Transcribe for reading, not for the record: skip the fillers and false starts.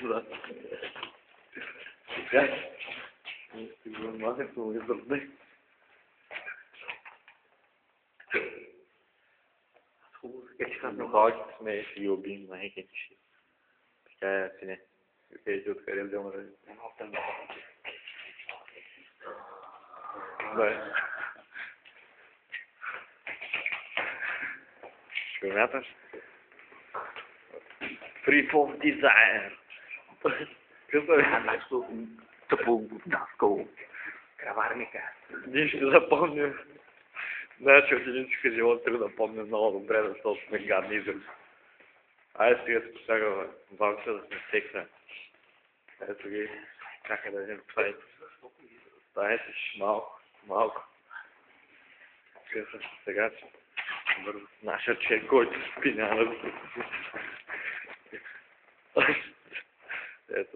Да. Сега. Ще го махнем му изръбне. Но халките сме и си ги убим, майке ти ще. Така е, сине. Къде ти откъде взема да... Да. Ще го мяташ? Free for desire. Какво е? Нашето тъпо даскало. Краварника. Ние ще запомним. Значи от единствика живот трябва да помня много добре, защото сме гадни изрази. Айде сега се посяга валка да сме секна. Ето ги, чакай да видим това е. Ставайте малко. Сега че бързо. Нашия човек, който спи, няма да го пропусне.